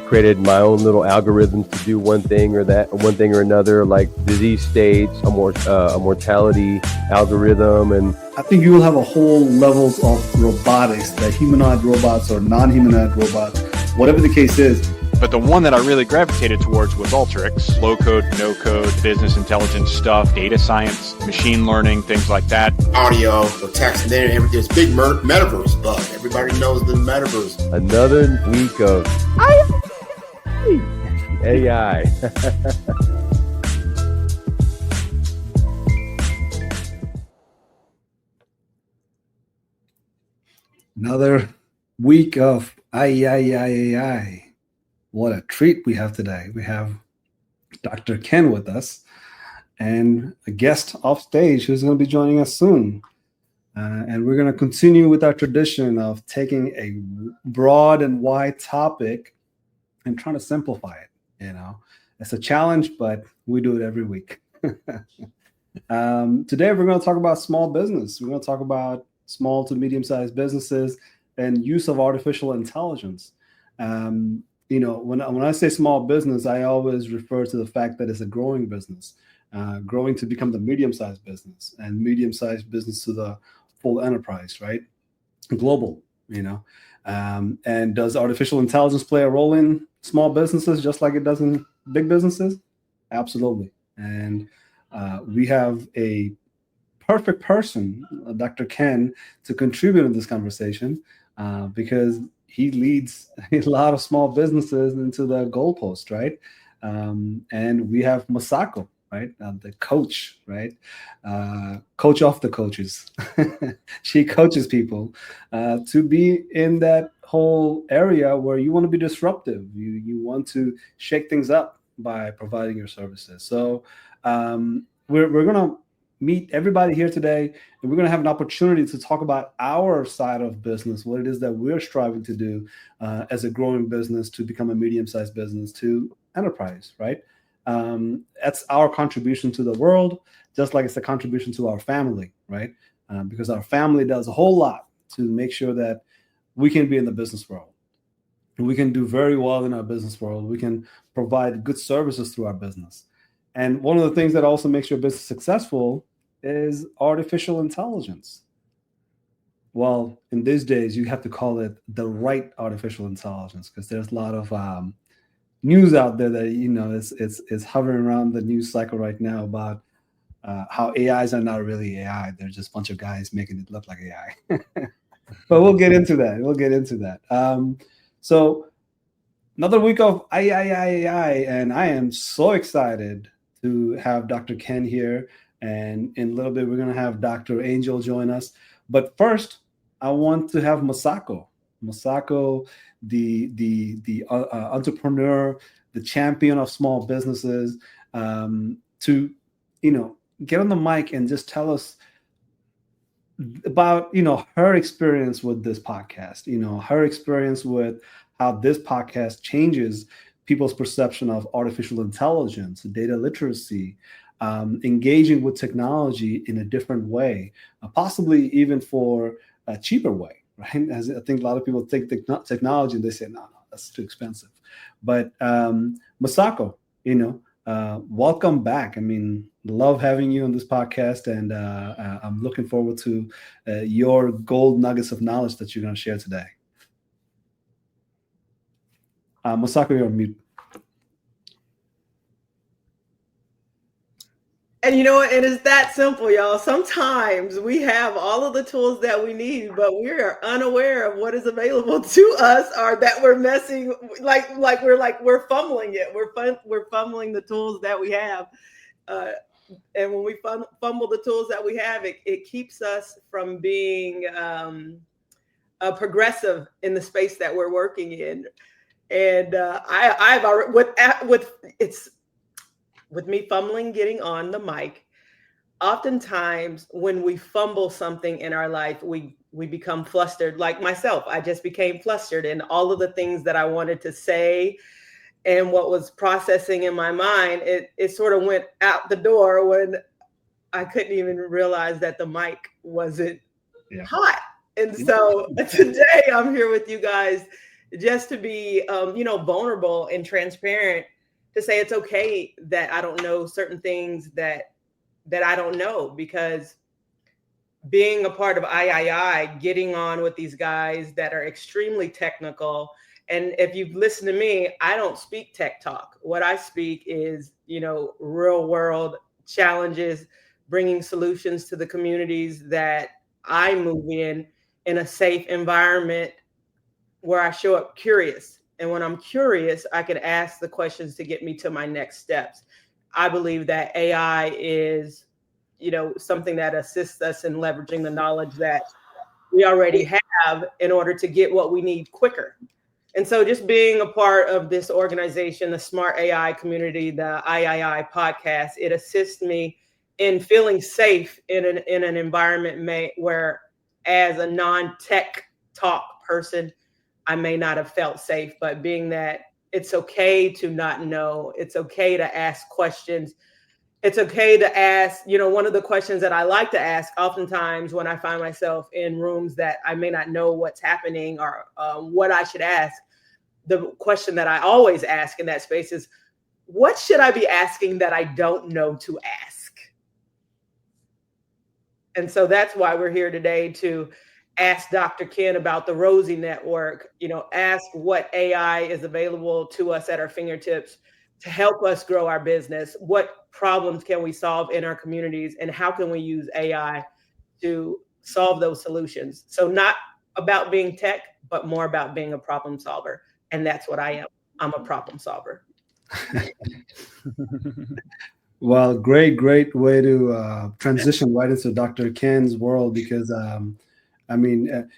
created my own little algorithms to do one thing or another, like disease states, a mortality algorithm. And I think you will have a whole levels of robotics, that humanoid robots or non-humanoid robots, whatever the case is. But the one that I really gravitated towards was Alteryx, low code, no code, business intelligence stuff, data science, machine learning, things like that. Audio, the text, and then everything's big metaverse buzz. Everybody knows the metaverse. Another week of AI. Another week of AyAyAy AI. What a treat we have today. We have Dr. Ken with us and a guest off stage who's going to be joining us soon. And we're going to continue with our tradition of taking a broad and wide topic and trying to simplify it. You know, it's a challenge, but we do it every week. Today, we're going to talk about small business. We're going to talk about small to medium-sized businesses and use of artificial intelligence. You know, when I say small business, I always refer to the fact that it's a growing business, growing to become the medium-sized business, and medium-sized business to the full enterprise, right? Global, you know. And does artificial intelligence play a role in small businesses just like it does in big businesses? Absolutely. And we have a perfect person, Dr. Ken, to contribute in this conversation because he leads a lot of small businesses into the goalpost, right? And we have Masako, right? The coach, right? Coach of the coaches. She coaches people to be in that whole area where you want to be disruptive. You want to shake things up by providing your services. So we're going to meet everybody here today, and we're going to have an opportunity to talk about our side of business, what it is that we're striving to do as a growing business to become a medium-sized business to enterprise, right? That's our contribution to the world, just like it's a contribution to our family, right? Because our family does a whole lot to make sure that we can be in the business world. We can do very well in our business world. We can provide good services through our business. And one of the things that also makes your business successful is artificial intelligence. Well, in these days, you have to call it the right artificial intelligence because there's a lot of news out there that, you know, is hovering around the news cycle right now about how AIs are not really AI. They're just a bunch of guys making it look like AI. But we'll get into that. So another week of AyAyAy AI, and I am so excited to have Dr. Ken here, and in a little bit we're going to have Dr. Angel join us. But first, I want to have Masako, the entrepreneur, the champion of small businesses, to get on the mic and just tell us about her experience with this podcast, her experience with how this podcast changes people's perception of artificial intelligence, data literacy, engaging with technology in a different way, possibly even for a cheaper way, right? As I think a lot of people think technology and they say, no, that's too expensive. But Masako, welcome back. I mean, love having you on this podcast, and I'm looking forward to your gold nuggets of knowledge that you're going to share today. Masako, you're on mute. And you know what? It is that simple, y'all. Sometimes we have all of the tools that we need, but we are unaware of what is available to us, or that we're messing, we're fumbling it. We're fumbling the tools that we have. And when we fumble the tools that we have, it keeps us from being progressive in the space that we're working in. And I've already, with me fumbling getting on the mic, oftentimes when we fumble something in our life, we become flustered. Like myself, I just became flustered, and all of the things that I wanted to say and what was processing in my mind, it sort of went out the door when I couldn't even realize that the mic wasn't hot. And so today I'm here with you guys just to be, vulnerable and transparent, to say it's okay that I don't know certain things that I don't know, because being a part of AyAyAy, getting on with these guys that are extremely technical. And if you've listened to me, I don't speak tech talk. What I speak is, real world challenges, bringing solutions to the communities that I move in a safe environment where I show up curious. And when I'm curious, I can ask the questions to get me to my next steps. I believe that AI is, something that assists us in leveraging the knowledge that we already have in order to get what we need quicker. And so just being a part of this organization, the Smart AI community, the AyAyAy podcast, it assists me in feeling safe in an environment where, as a non-tech talk person, I may not have felt safe. But being that it's okay to not know, it's okay to ask questions. It's okay to ask, one of the questions that I like to ask oftentimes when I find myself in rooms that I may not know what's happening or what I should ask. The question that I always ask in that space is, what should I be asking that I don't know to ask? And so that's why we're here today, to ask Dr. Ken about the ROSIE Network, ask what AI is available to us at our fingertips to help us grow our business. What problems can we solve in our communities, and how can we use AI to solve those solutions? So not about being tech, but more about being a problem solver. And that's what I am. I'm a problem solver. Well, great way to transition right into Dr. Ken's world, because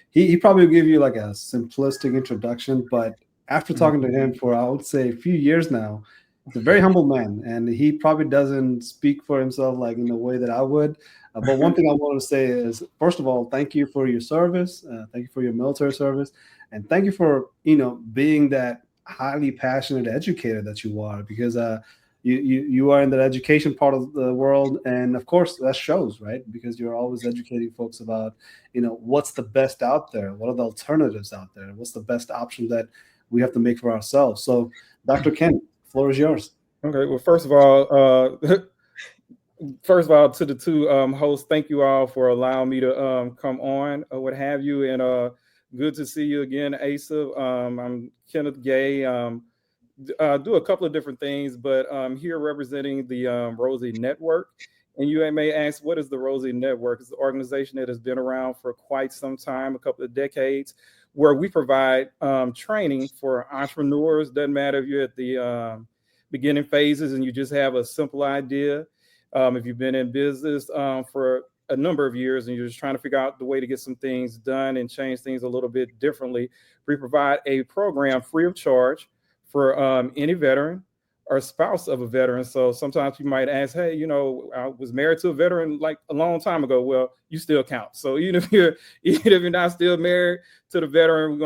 he probably give you like a simplistic introduction, but after talking to him for, I would say, a few years now, he's a very humble man, and he probably doesn't speak for himself like in the way that I would. But one thing I want to say is, first of all, thank you for your service. Thank you for your military service. And thank you for, being that highly passionate educator that you are, because you are in the education part of the world. And of course, that shows, right? Because you're always educating folks about, what's the best out there? What are the alternatives out there? What's the best option that we have to make for ourselves? So, Dr. Ken, the floor is yours. Okay. Well, first of all, to the two hosts, thank you all for allowing me to come on or what have you. And good to see you again, Asif. I'm Kenneth Gay. Do a couple of different things, but I'm here representing the ROSIE Network. And you may ask, what is the ROSIE Network? It's an organization that has been around for quite some time, a couple of decades, where we provide training for entrepreneurs. Doesn't matter if you're at the beginning phases and you just have a simple idea. If you've been in business for a number of years and you're just trying to figure out the way to get some things done and change things a little bit differently, we provide a program free of charge for any veteran or spouse of a veteran. So sometimes you might ask, hey, I was married to a veteran like a long time ago. Well, you still count. So even if you're not still married to the veteran,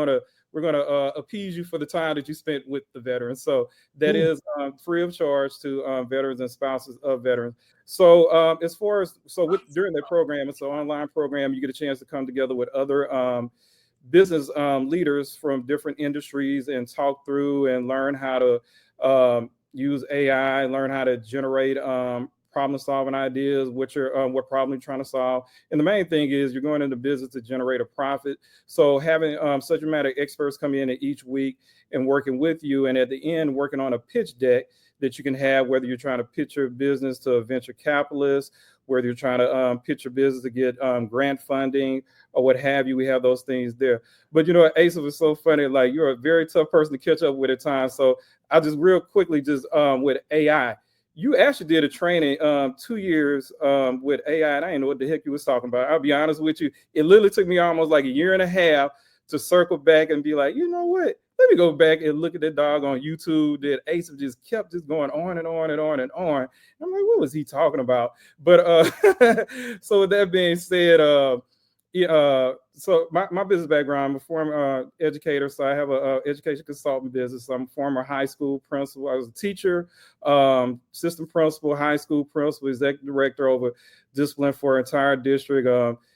we're gonna appease you for the time that you spent with the veteran. So that is free of charge to veterans and spouses of veterans. So during that program, it's an online program. You get a chance to come together with other business leaders from different industries and talk through and learn how to use AI, learn how to generate problem solving ideas, what problem you're trying to solve. And the main thing is you're going into business to generate a profit. So having subject matter experts come in each week and working with you, and at the end working on a pitch deck that you can have, whether you're trying to pitch your business to a venture capitalist, whether you're trying to pitch your business to get grant funding or what have you. We have those things there. But Asif is so funny. Like, you're a very tough person to catch up with at times. So I'll just real quickly with AI. You actually did a training 2 years with AI, and I didn't know what the heck you was talking about. I'll be honest with you. It literally took me almost like a year and a half to circle back and be like, you know what? Let me go back and look at that dog on YouTube that Asif just kept going on and on and on and on. I'm like, what was he talking about? But so with that being said, So my business background, I'm a former educator, so I have a education consultant business. I'm a former high school principal. I was a teacher, assistant principal, high school principal, executive director over discipline for an entire district.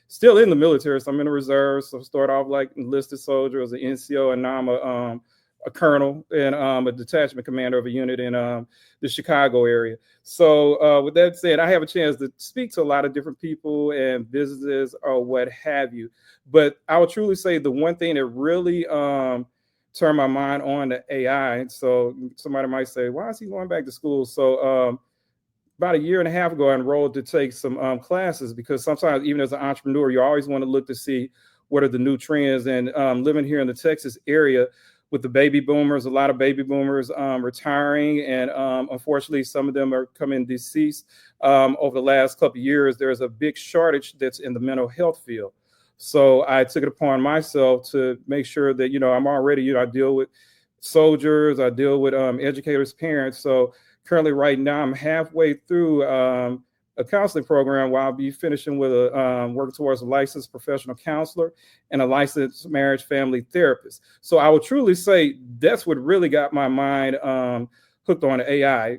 Still in the military, so I'm in the reserves. So I started off like enlisted soldier as an NCO, and now I'm a colonel and a detachment commander of a unit in the Chicago area. So with that said, I have a chance to speak to a lot of different people and businesses or what have you. But I would truly say the one thing that really turned my mind on to AI. So somebody might say, why is he going back to school? So about a year and a half ago, I enrolled to take some classes, because sometimes even as an entrepreneur, you always want to look to see what are the new trends. And living here in the Texas area with the baby boomers, a lot of baby boomers retiring, and unfortunately, some of them are coming deceased over the last couple of years. There's a big shortage that's in the mental health field. So I took it upon myself to make sure that, I'm already, I deal with soldiers, I deal with educators, parents. So currently right now, I'm halfway through a counseling program where I'll be finishing with working towards a licensed professional counselor and a licensed marriage family therapist. So I would truly say that's what really got my mind hooked on AI.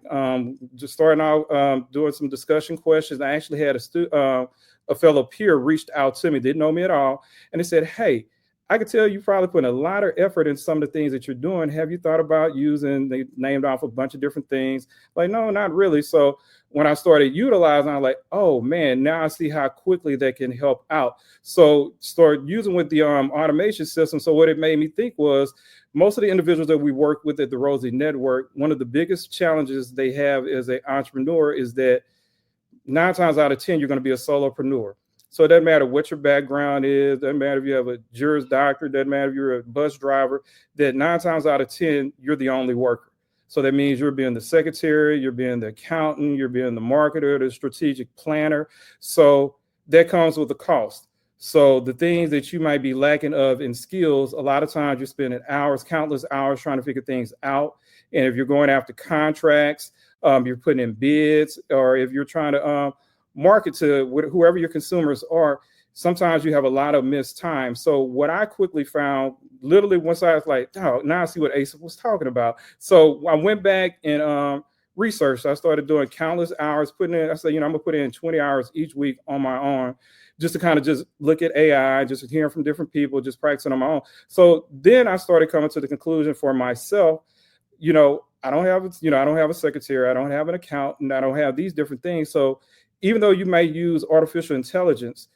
Just starting out doing some discussion questions. I actually had a fellow peer reached out to me, didn't know me at all, and they said, hey, I could tell you probably put a lot of effort in some of the things that you're doing. Have you thought about using, they named off a bunch of different things. Like, no, not really. So when I started utilizing, I'm like, oh man, now I see how quickly they can help out. So start using with the automation system. So what it made me think was, most of the individuals that we work with at the ROSIE Network, one of the biggest challenges they have as an entrepreneur is that 9 times out of 10, you're going to be a solopreneur. So it doesn't matter what your background is, doesn't matter if you have a Juris Doctor, doesn't matter if you're a bus driver, that 9 times out of 10, you're the only worker. So that means you're being the secretary, you're being the accountant, you're being the marketer, the strategic planner. So that comes with a cost. So the things that you might be lacking of in skills, a lot of times you're spending hours, countless hours trying to figure things out. And if you're going after contracts, you're putting in bids, or if you're trying to market to whoever your consumers are, sometimes you have a lot of missed time. So what I quickly found, literally once I was like, oh, now I see what Asif was talking about. So I went back and researched. I started doing countless hours, I said, I'm gonna put in 20 hours each week on my own, just to kind of just look at AI, just hearing from different people, just practicing on my own. So then I started coming to the conclusion for myself, I don't have a secretary, I don't have an accountant, I don't have these different things. So even though you may use artificial intelligence,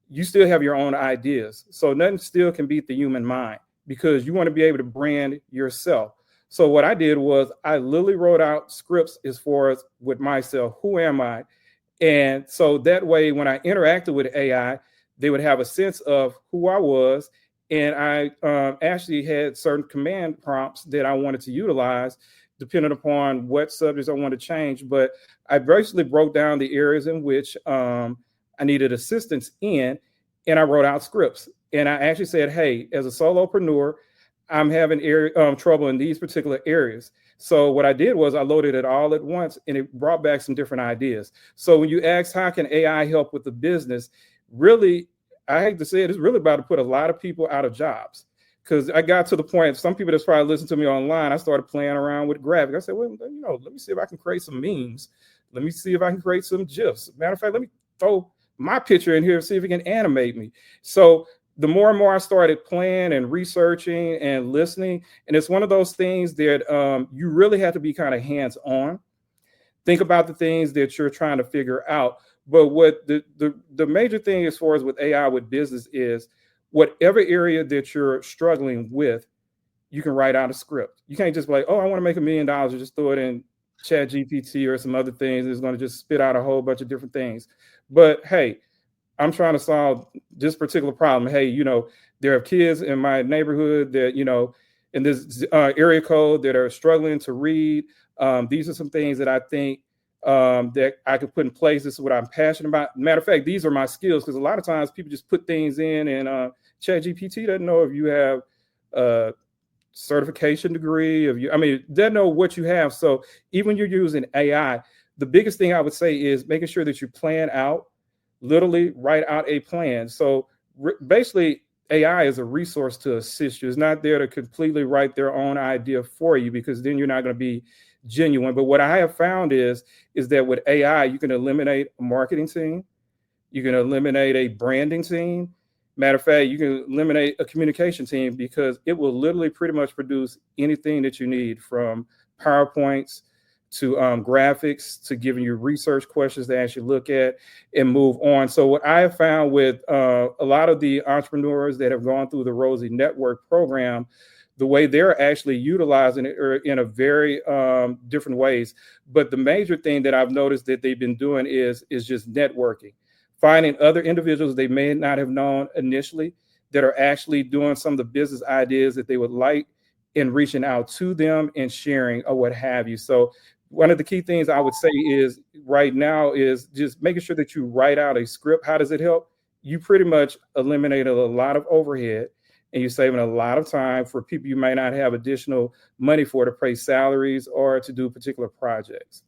you still have your own ideas. So nothing still can beat the human mind, because you want to be able to brand yourself. So what I did was I literally wrote out scripts as far as with myself, who am I? And so that way, when I interacted with AI, they would have a sense of who I was. And I actually had certain command prompts that I wanted to utilize depending upon what subjects I want to change. But I basically broke down the areas in which I needed assistance in, and I wrote out scripts. And I actually said, hey, as a solopreneur, I'm having trouble in these particular areas. So what I did was I loaded it all at once, and it brought back some different ideas. So when you ask, how can AI help with the business? Really, I hate to say it, it's really about to put a lot of people out of jobs. Because I got to the point, some people that's probably listening to me online, I started playing around with graphics. I said, well, let me see if I can create some memes. Let me see if I can create some GIFs. Matter of fact, let me throw my picture in here and see if it can animate me. So the more and more I started playing and researching and listening, and it's one of those things that you really have to be kind of hands-on. Think about the things that you're trying to figure out. But what the major thing as far as with AI with business is, whatever area that you're struggling with, you can write out a script. You can't just be like, oh, I want to make $1 million, and just throw it in Chat GPT or some other things. It's going to just spit out a whole bunch of different things. But hey, I'm trying to solve this particular problem. Hey, there are kids in my neighborhood that, in this area code that are struggling to read. These are some things that I think that I could put in place. This is what I'm passionate about. Matter of fact, these are my skills, because a lot of times people just put things in, and ChatGPT doesn't know if you have a certification degree, doesn't know what you have. So even when you're using AI, the biggest thing I would say is making sure that you plan out, literally write out a plan. So basically AI is a resource to assist you. It's not there to completely write their own idea for you, because then you're not going to be genuine. But what I have found is that with AI, you can eliminate a marketing team, you can eliminate a branding team. Matter of fact, you can eliminate a communication team, because it will literally pretty much produce anything that you need, from PowerPoints to graphics, to giving you research questions to actually look at and move on. So what I have found with a lot of the entrepreneurs that have gone through the ROSIE Network program, the way they're actually utilizing it are in a very different ways. But the major thing that I've noticed that they've been doing is just networking, finding other individuals they may not have known initially that are actually doing some of the business ideas that they would like, and reaching out to them and sharing or what have you. So one of the key things I would say is right now is just making sure that you write out a script. How does it help? You pretty much eliminated a lot of overhead, and you're saving a lot of time for people you might not have additional money for, to pay salaries or to do particular projects.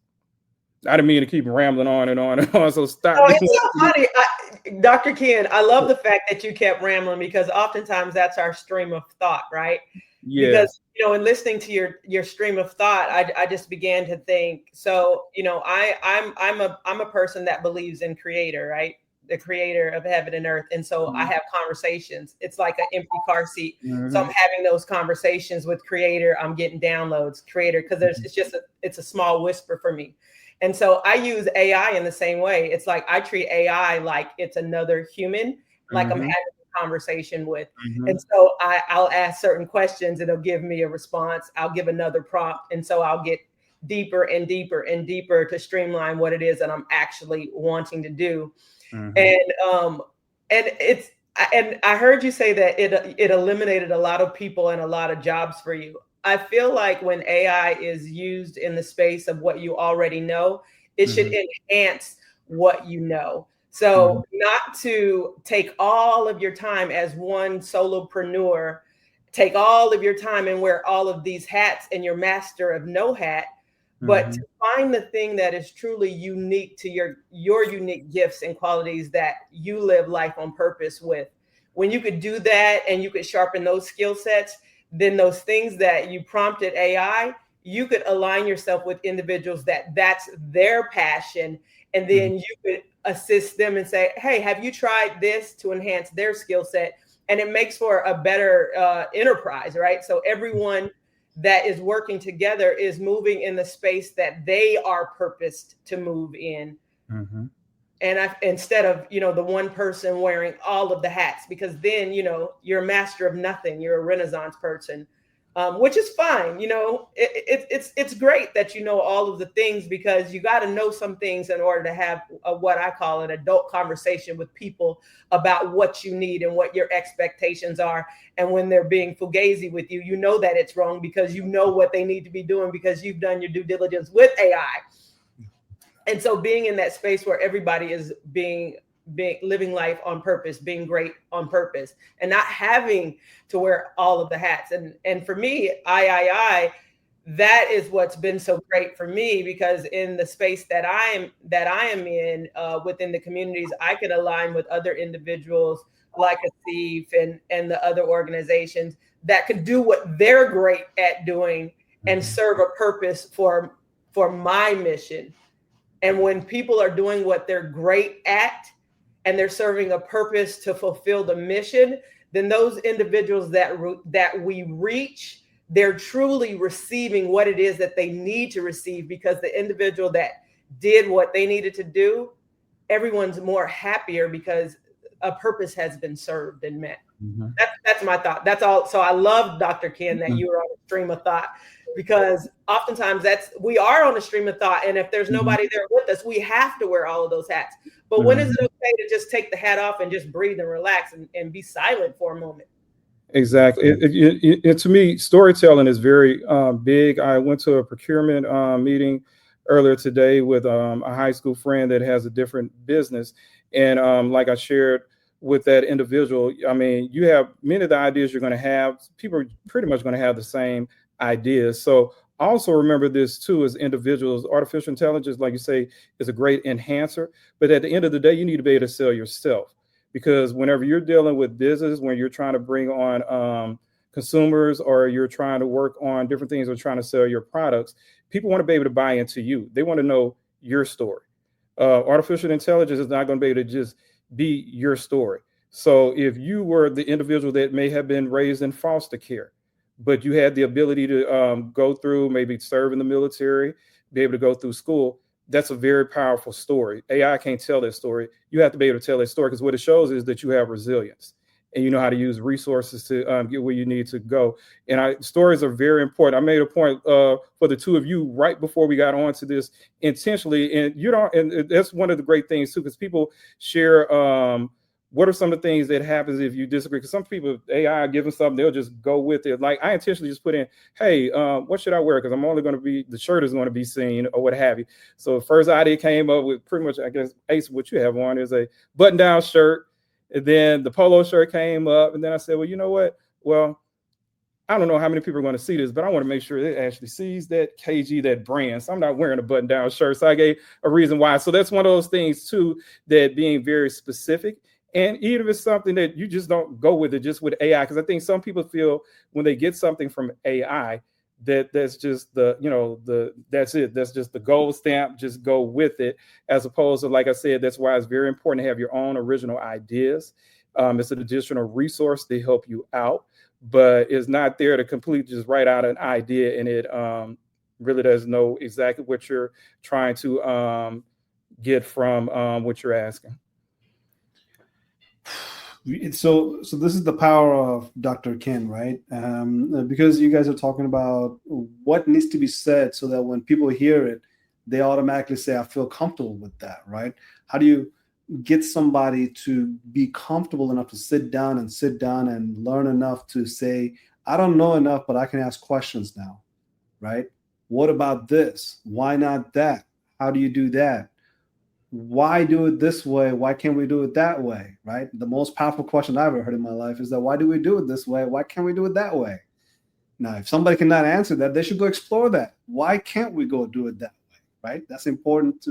I didn't mean to keep rambling on and on and on. So stop. Oh, it's so funny. Dr. Ken, I love the fact that you kept rambling, because oftentimes that's our stream of thought, right? Yes. Because, in listening to your stream of thought, I just began to think, so, I'm a person that believes in creator, right? The creator of heaven and earth. And so I have conversations. It's like an empty car seat. So I'm having those conversations with creator. I'm getting downloads, creator, because it's a small whisper for me. And so I use AI in the same way. It's like I treat AI like it's another human, like I'm having a conversation with. And so I'll ask certain questions, and it'll give me a response. I'll give another prompt. And so I'll get deeper and deeper and deeper to streamline what it is that I'm actually wanting to do. And I heard you say that it eliminated a lot of people and a lot of jobs for you. I feel like when AI is used in the space of what you already know, it should enhance what you know. So not to take all of your time as one solopreneur, take all of your time and wear all of these hats and you're master of no hat, but to find the thing that is truly unique to your unique gifts and qualities that you live life on purpose with. When you could do that and you could sharpen those skill sets, then those things that you prompted AI, you could align yourself with individuals that's their passion. And then you could assist them and say, hey, have you tried this to enhance their skill set? And it makes for a better enterprise, right? So everyone that is working together is moving in the space that they are purposed to move in. And instead of, the one person wearing all of the hats, because then, you're a master of nothing. You're a Renaissance person, which is fine. It's great that you know all of the things, because you got to know some things in order to have what I call an adult conversation with people about what you need and what your expectations are. And when they're being fugazi with you, you know that it's wrong, because you know what they need to be doing, because you've done your due diligence with AI. And so being in that space where everybody is being living life on purpose, being great on purpose, and not having to wear all of the hats. And for me, AyAyAy, that is what's been so great for me, because in the space that I am in within the communities, I can align with other individuals like Asif and the other organizations that could do what they're great at doing and serve a purpose for my mission. And when people are doing what they're great at and they're serving a purpose to fulfill the mission, then those individuals that we reach, they're truly receiving what it is that they need to receive, because the individual that did what they needed to do, everyone's more happier because a purpose has been served and met. That's my thought. That's all. So I love, Dr. Ken, that you were on a stream of thought, because oftentimes we are on a stream of thought. And if there's nobody there with us, we have to wear all of those hats. But when is it okay to just take the hat off and just breathe and relax and be silent for a moment? Exactly. To me, storytelling is very big. I went to a procurement meeting earlier today with a high school friend that has a different business. And like I shared with that individual, I mean, you have many of the ideas you're going to have. People are pretty much going to have the same ideas. So also remember this too, as individuals, artificial intelligence, like you say, is a great enhancer. But at the end of the day, you need to be able to sell yourself, because whenever you're dealing with business, when you're trying to bring on consumers, or you're trying to work on different things or trying to sell your products, people want to be able to buy into you. They want to know your story. Artificial intelligence is not going to be able to just be your story. So if you were the individual that may have been raised in foster care, but you had the ability to go through, maybe serve in the military, be able to go through school, that's a very powerful story. AI can't tell that story. You have to be able to tell that story, because what it shows is that you have resilience and you know how to use resources to get where you need to go. And stories are very important. I made a point for the two of you right before we got onto this intentionally, and that's one of the great things too, because people share what are some of the things that happens if you disagree? Because some people, AI give them something, they'll just go with it. Like I intentionally just put in, hey, what should I wear? Because I'm only going to be, the shirt is going to be seen or what have you. So the first idea came up with pretty much, I guess, Ace, what you have on is a button-down shirt. And then the polo shirt came up. And then I said, well, you know what? Well, I don't know how many people are going to see this, but I want to make sure it actually sees that KG, that brand. So I'm not wearing a button-down shirt. So I gave a reason why. So that's one of those things too, that being very specific. And even if it's something that you just don't go with it, just with AI, because I think some people feel when they get something from AI, that's just that's it. That's just the gold stamp, just go with it. As opposed to, like I said, that's why it's very important to have your own original ideas. It's an additional resource to help you out, but it's not there to completely just write out an idea and it really doesn't know exactly what you're trying to get from what you're asking. So this is the power of Dr. Ken, right? Because you guys are talking about what needs to be said so that when people hear it, they automatically say, I feel comfortable with that, right? How do you get somebody to be comfortable enough to sit down and learn enough to say, I don't know enough, but I can ask questions now, right? What about this? Why not that? How do you do that? Why do it this way? Why can't we do it that way? Right? The most powerful question I've ever heard in my life is that why do we do it this way? Why can't we do it that way? Now, if somebody cannot answer that, they should go explore that. Why can't we go do it that way? Right? That's important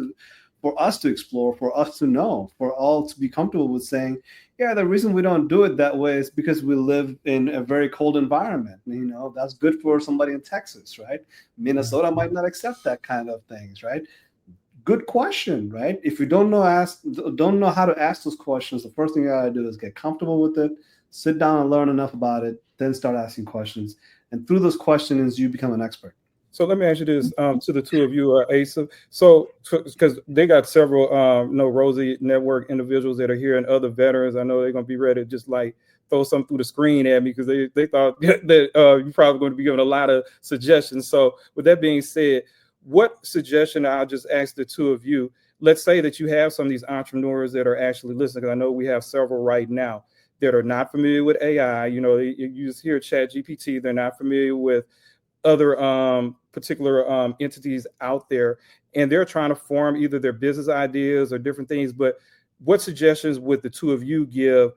for us to explore, for us to know, for all to be comfortable with saying, yeah, the reason we don't do it that way is because we live in a very cold environment. You know, that's good for somebody in Texas, right? Minnesota might not accept that kind of things, right? Good question, right? If you don't know how to ask those questions, the first thing you gotta do is get comfortable with it, sit down and learn enough about it, then start asking questions. And through those questions, you become an expert. So let me ask you this to the two of you, Asif. So because they got several ROSIE Network individuals that are here and other veterans, I know they're going to be ready to just like throw something through the screen at me because they thought that you're probably going to be giving a lot of suggestions. So with that being said, what suggestion, I'll just ask the two of you, let's say that you have some of these entrepreneurs that are actually listening, because I know we have several right now that are not familiar with AI. You know, you just hear ChatGPT, they're not familiar with other particular entities out there, and they're trying to form either their business ideas or different things. But what suggestions would the two of you give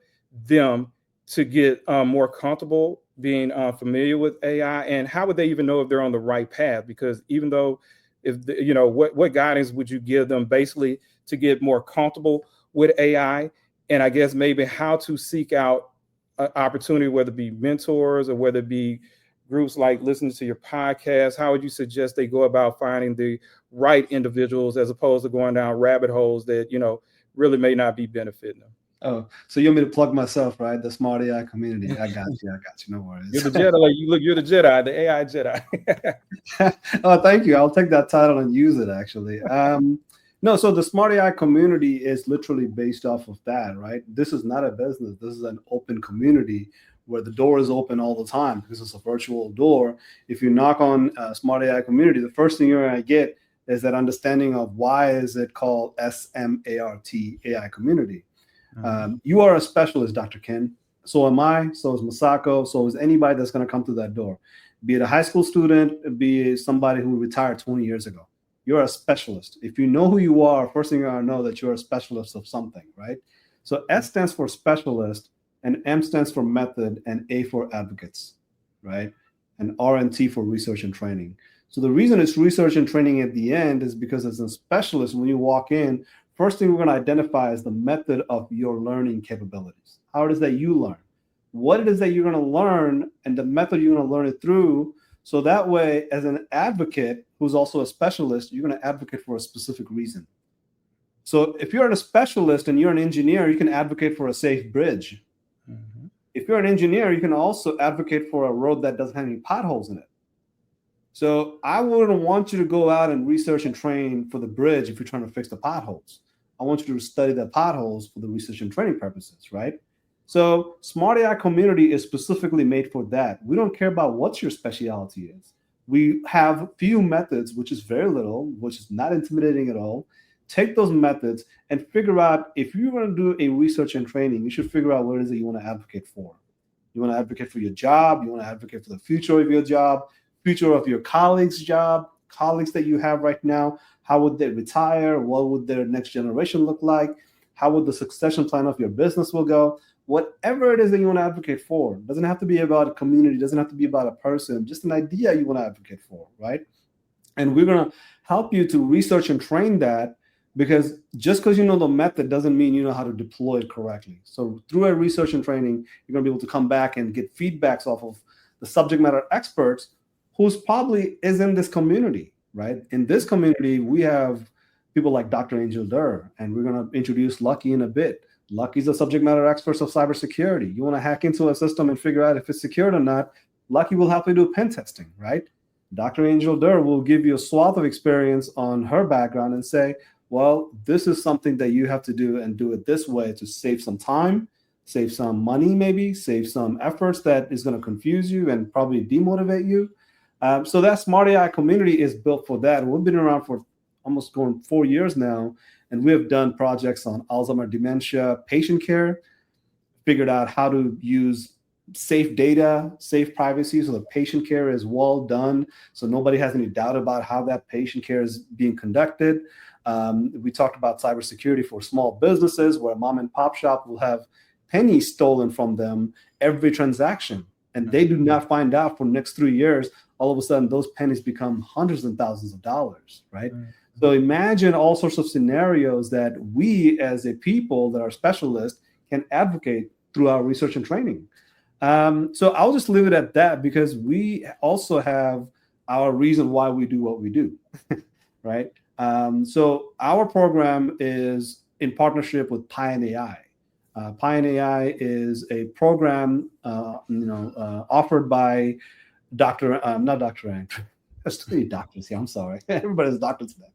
them to get more comfortable being familiar with AI, and how would they even know if they're on the right path? Because even though, what guidance would you give them basically to get more comfortable with AI, and I guess maybe how to seek out an opportunity, whether it be mentors or whether it be groups like listening to your podcast? How would you suggest they go about finding the right individuals as opposed to going down rabbit holes that, really may not be benefiting them? Oh, so you want me to plug myself, right? The Smart AI community. I got you. No worries. You're the Jedi. You're the Jedi, the AI Jedi. Oh, thank you. I'll take that title and use it, actually. No, so the Smart AI community is literally based off of that, right? This is not a business. This is an open community where the door is open all the time because it's a virtual door. If you knock on Smart AI community, the first thing you're going to get is that understanding of why is it called SMART AI community. You are a specialist, Dr. Ken. So am I. So is Masako. So is anybody that's going to come through that door. Be it a high school student, be it somebody who retired 20 years ago. You're a specialist. If you know who you are, first thing you're going to know that you're a specialist of something, right? So S stands for specialist, and M stands for method, and A for advocates, right? And R and T for research and training. So the reason it's research and training at the end is because as a specialist, when you walk in, first thing we're going to identify is the method of your learning capabilities. How it is that you learn, what it is that you're going to learn, and the method you're going to learn it through. So that way, as an advocate who's also a specialist, you're going to advocate for a specific reason. So if you're a specialist and you're an engineer, you can advocate for a safe bridge. Mm-hmm. If you're an engineer, you can also advocate for a road that doesn't have any potholes in it. So I wouldn't want you to go out and research and train for the bridge if you're trying to fix the potholes. I want you to study the potholes for the research and training purposes, right? So Smart AI community is specifically made for that. We don't care about what your specialty is. We have few methods, which is very little, which is not intimidating at all. Take those methods and figure out, if you're going to do a research and training, you should figure out what it is that you want to advocate for. You want to advocate for your job. You want to advocate for the future of your job, future of your colleagues' job, colleagues that you have right now. How would they retire? What would their next generation look like? How would the succession plan of your business will go? Whatever it is that you want to advocate for. It doesn't have to be about a community. It doesn't have to be about a person. Just an idea you want to advocate for, right? And we're going to help you to research and train that, because just because you know the method doesn't mean you know how to deploy it correctly. So through a research and training, you're going to be able to come back and get feedbacks off of the subject matter experts who's probably is in this community, right? In this community, we have people like Dr. Angel Durr, and we're going to introduce Lucky in a bit. Lucky's a subject matter expert of cybersecurity. You want to hack into a system and figure out if it's secured or not, Lucky will help you do pen testing, right? Dr. Angel Durr will give you a swath of experience on her background and say, well, this is something that you have to do and do it this way to save some time, save some money, maybe save some efforts that is going to confuse you and probably demotivate you. So that Smart AI community is built for that. We've been around for almost going 4 years now, and we have done projects on Alzheimer's dementia, patient care, figured out how to use safe data, safe privacy, so the patient care is well done, so nobody has any doubt about how that patient care is being conducted. We talked about cybersecurity for small businesses, where a mom and pop shop will have pennies stolen from them every transaction, and they do not find out for the next 3 years. All of a sudden, those pennies become hundreds and thousands of dollars, right? So imagine all sorts of scenarios that we, as a people that are specialists, can advocate through our research and training. So I'll just leave it at that, because we also have our reason why we do what we do, right? So our program is in partnership with AyAyAI. AyAyAI is a program, offered by not Dr. Ang. There's too many doctors here. I'm sorry. Everybody's a doctor today.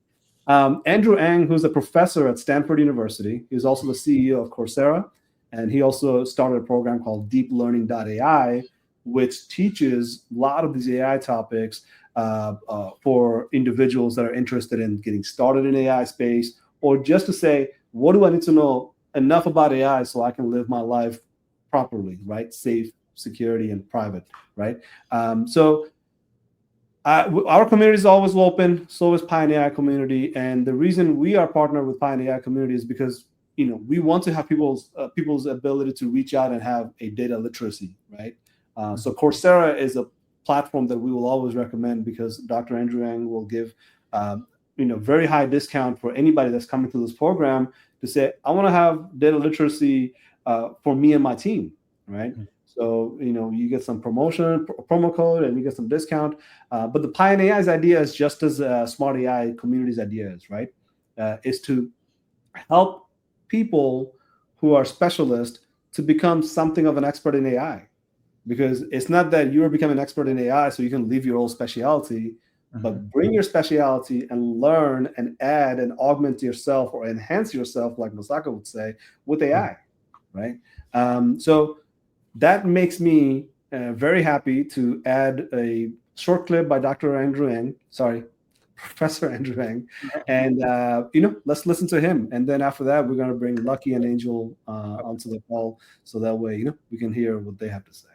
Andrew Ang, who's a professor at Stanford University. He's also the CEO of Coursera, and he also started a program called deeplearning.ai, which teaches a lot of these AI topics for individuals that are interested in getting started in AI space, or just to say, what do I need to know enough about AI so I can live my life properly, right? Safe, security, and private, right? Our community is always open. So is AyAyAI community, and the reason we are partnered with AyAyAI community is because we want to have people's ability to reach out and have a data literacy, right? So Coursera is a platform that we will always recommend, because Dr. Andrew Yang will give very high discount for anybody that's coming to this program to say, I want to have data literacy for me and my team, right? So, you get some promo code, and you get some discount. But the AyAyAI's idea is just as Smart AI community's idea is, right? Is to help people who are specialists to become something of an expert in AI. Because it's not that you're becoming an expert in AI so you can leave your old specialty, but bring your specialty and learn and add and augment yourself, or enhance yourself, like Masaka would say, with AI, right? So that makes me very happy to add a short clip by Professor Andrew Yang, and let's listen to him. And then after that, we're going to bring Lucky and Angel onto the call, so that way we can hear what they have to say.